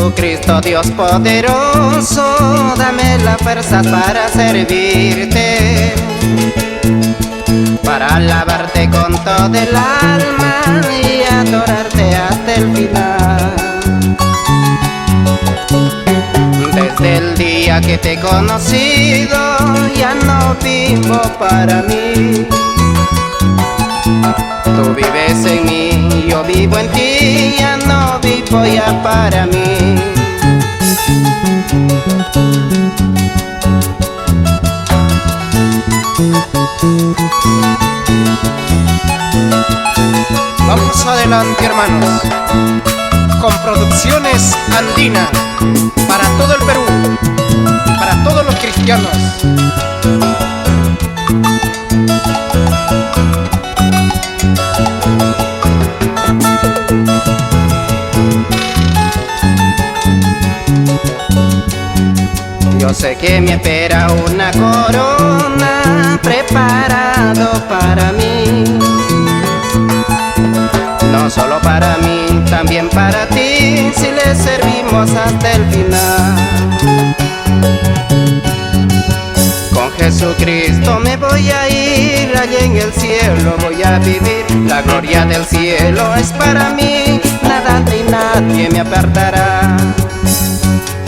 Jesucristo Dios poderoso, dame la fuerza para servirte, para alabarte con todo el alma y adorarte hasta el final. Desde el día que te he conocido, ya no vivo para mí. Tú vives en mí, yo vivo en ti, ya no vivo ya para mí. Vamos adelante, hermanos, con Producciones Andina, para todo el Perú, para todos los cristianos. Yo sé que me espera una corona preparado para mí, no solo para mí, también para ti, si le servimos hasta el final. Con Jesucristo me voy a ir, allá en el cielo voy a vivir. La gloria del cielo es para mí, nada ni nadie me apartará.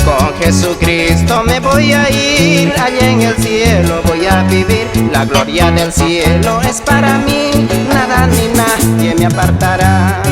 Con Jesucristo me voy a ir, allá en el cielo voy a vivir. La gloria del cielo es para mí, nada ni nadie me apartará.